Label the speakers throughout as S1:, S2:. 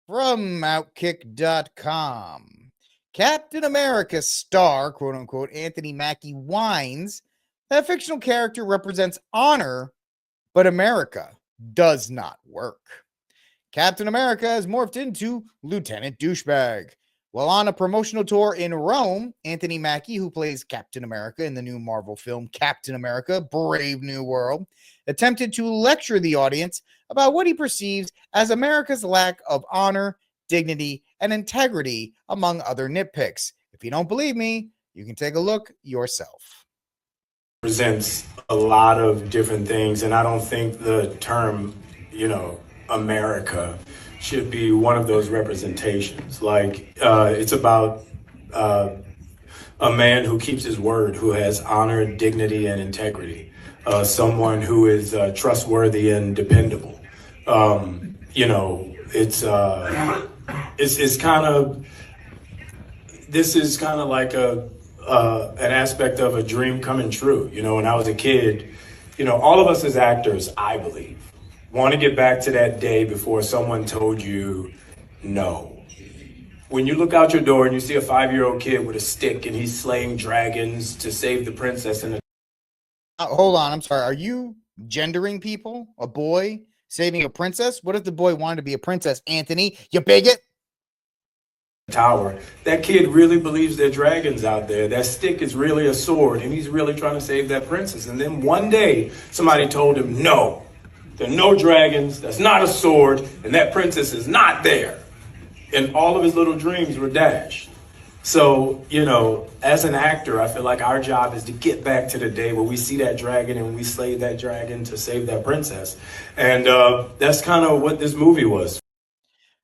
S1: From Outkick.com. Captain America star, quote unquote, Anthony Mackie whines that a fictional character represents honor, but America does not work. Captain America has morphed into Lieutenant Douchebag. While on a promotional tour in Rome, Anthony Mackie, who plays Captain America in the new Marvel film Captain America Brave New World, attempted to lecture the audience about what he perceives as America's lack of honor, dignity, and integrity, among other nitpicks. If you don't believe me, you can take a look yourself.
S2: Presents a lot of different things, and I don't think the term, America should be one of those representations. It's about a man who keeps his word, who has honor, dignity, and integrity. Someone who is trustworthy and dependable. It's kind of, this is kind of like an aspect of a dream coming true. When I was a kid, all of us as actors, I believe, want to get back to that day before someone told you no. When you look out your door and you see a 5-year-old kid with a stick and he's slaying dragons to save the princess in the...
S1: Hold on, I'm sorry. Are you gendering people? A boy saving a princess? What if the boy wanted to be a princess, Anthony? You bigot?
S2: Tower. That kid really believes there are dragons out there. That stick is really a sword, and he's really trying to save that princess. And then one day, somebody told him, no, there are no dragons, that's not a sword, and that princess is not there. And all of his little dreams were dashed. So, as an actor, I feel like our job is to get back to the day where we see that dragon and we slay that dragon to save that princess. And that's kind of what this movie was.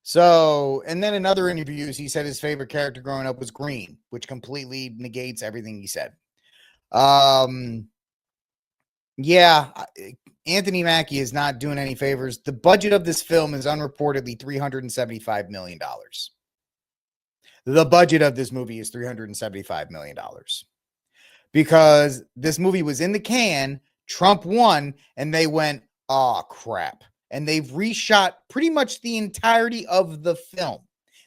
S1: So, and then in other interviews, he said his favorite character growing up was Green, which completely negates everything he said. Yeah, Anthony Mackie is not doing any favors. The budget of this film is unreportedly $375 million. The budget of this movie is $375 million. Because this movie was in the can, Trump won, and they went, oh, crap. And they've reshot pretty much the entirety of the film.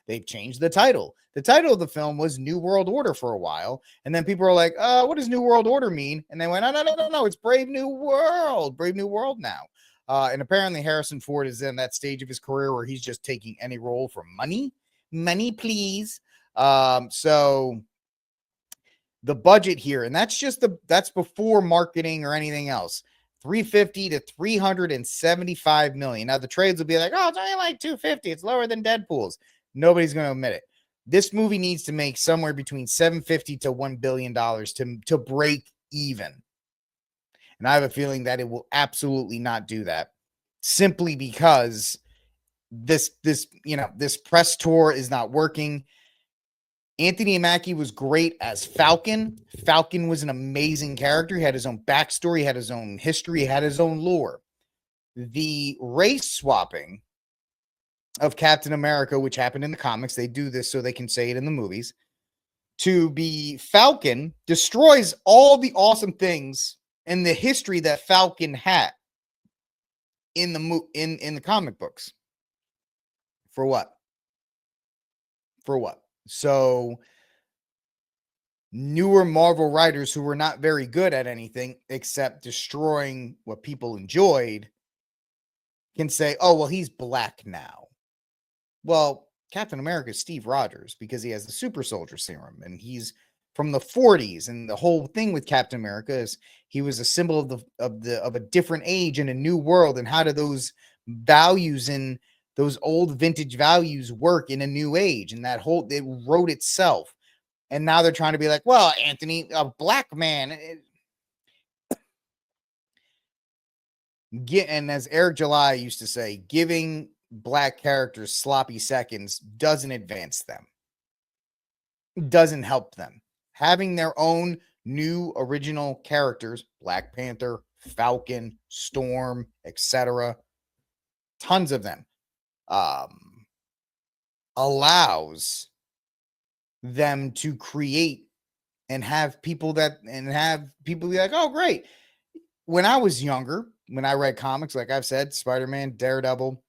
S1: They've changed the title. The title of the film was New World Order for a while. And then people were like, what does New World Order mean? And they went, no, it's Brave New World. Brave New World now. And apparently Harrison Ford is in that stage of his career where he's just taking any role for money. Money, please. So the budget here, and that's before marketing or anything else. 350 to 375 million. Now the trades will be like, oh, it's only like 250. It's lower than Deadpool's. Nobody's going to admit it. This movie needs to make somewhere between 750 to $1 billion to break even. And I have a feeling that it will absolutely not do that, simply because this press tour is not working. Anthony Mackie was great as Falcon. Falcon was an amazing character. He had his own backstory, he had his own history, he had his own lore. The race swapping of Captain America, which happened in the comics, they do this so they can say it in the movies, to be Falcon destroys all the awesome things in the history that Falcon had in the comic books. For what? So newer Marvel writers who were not very good at anything except destroying what people enjoyed can say, oh, well, he's black now. Well, Captain America is Steve Rogers because he has the super soldier serum and he's from the 40s. And the whole thing with Captain America is he was a symbol of a different age and a new world. And how do those values in those old vintage values work in a new age? And it wrote itself. And now they're trying to be like, well, Anthony, a black man. And as Eric July used to say, giving black characters sloppy seconds doesn't advance them. Doesn't help them. Having their own new original characters, Black Panther, Falcon, Storm, etc., tons of them, allows them to create and have people be like, oh, great. When I was younger, when I read comics, like I've said, Spider-Man, Daredevil,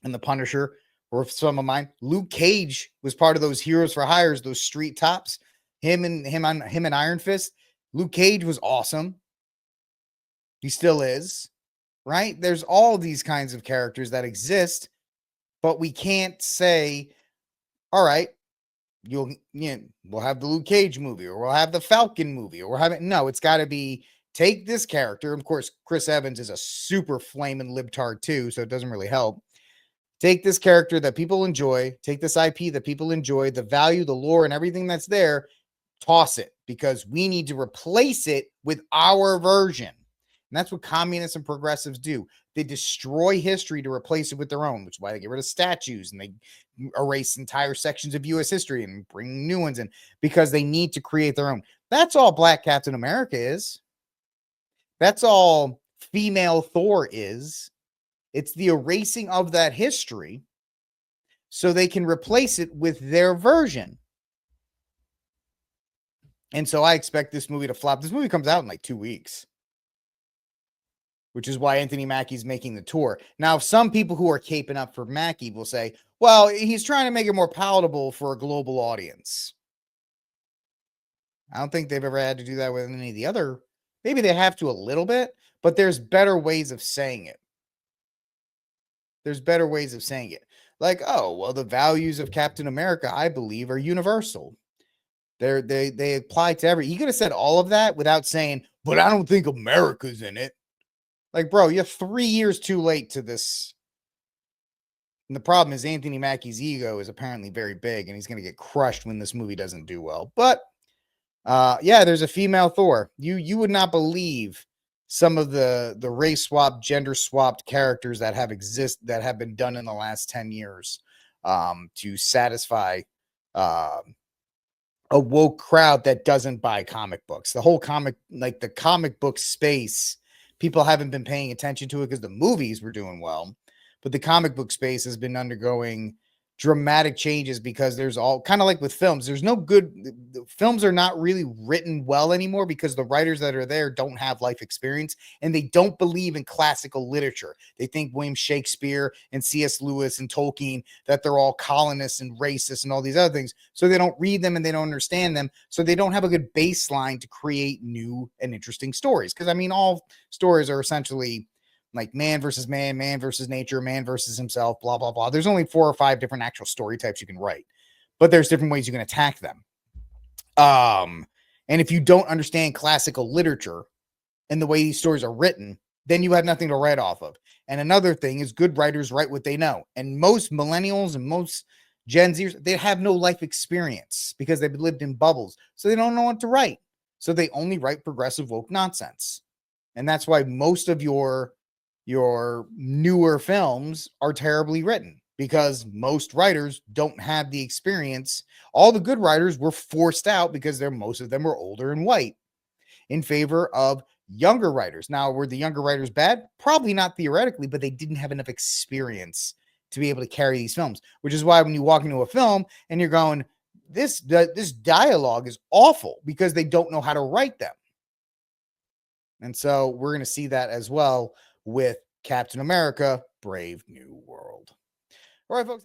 S1: and the Punisher or some of mine. Luke Cage was part of those heroes for hires, those street tops. Him and Iron Fist. Luke Cage was awesome. He still is, right? There's all these kinds of characters that exist, but we can't say, all right, we'll have the Luke Cage movie, or we'll have the Falcon movie, or we'll have it. No, it's got to be, take this character. Of course, Chris Evans is a super flaming libtard too, so it doesn't really help. Take this character that people enjoy, take this IP that people enjoy, the value, the lore, and everything that's there, toss it, because we need to replace it with our version. And that's what communists and progressives do. They destroy history to replace it with their own, which is why they get rid of statues and they erase entire sections of U.S. history and bring new ones in, because they need to create their own. That's all Black Captain America is. That's all female Thor is. It's the erasing of that history so they can replace it with their version. And so I expect this movie to flop. This movie comes out in like 2 weeks, which is why Anthony Mackie's making the tour. Now, some people who are caping up for Mackie will say, well, he's trying to make it more palatable for a global audience. I don't think they've ever had to do that with any of the other. Maybe they have to a little bit, but there's better ways of saying it. There's better ways of saying it. Like, oh, well, the values of Captain America, I believe, are universal. They apply to every. He could have said all of that without saying, but I don't think America's in it. Like, bro, you're 3 years too late to this. And the problem is Anthony Mackie's ego is apparently very big, and he's going to get crushed when this movie doesn't do well. But yeah, there's a female Thor. You would not believe some of the race swapped, gender swapped characters that have been done in the last 10 years to satisfy a woke crowd that doesn't buy comic books. The whole the comic book space, people haven't been paying attention to it because the movies were doing well, but the comic book space has been undergoing dramatic changes because there's all kind of like with films. There's no good films are not really written well anymore because the writers that are there don't have life experience and they don't believe in classical literature. They think William Shakespeare and C.S. Lewis and Tolkien, that they're all colonists and racists and all these other things. So they don't read them and they don't understand them. So they don't have a good baseline to create new and interesting stories. Because I mean, all stories are essentially like man versus man, man versus nature, man versus himself, blah, blah, blah. There's only 4 or 5 different actual story types you can write, but there's different ways you can attack them. And if you don't understand classical literature and the way these stories are written, then you have nothing to write off of. And another thing is good writers write what they know. And most millennials and most Gen Zers, they have no life experience because they've lived in bubbles. So they don't know what to write. So they only write progressive woke nonsense. And that's why most of your newer films are terribly written, because most writers don't have the experience. All the good writers were forced out because most of them were older and white in favor of younger writers. Now, were the younger writers bad? Probably not theoretically, but they didn't have enough experience to be able to carry these films, which is why when you walk into a film and you're going, this dialogue is awful, because they don't know how to write them. And so we're going to see that as well with Captain America, Brave New World. All right, folks.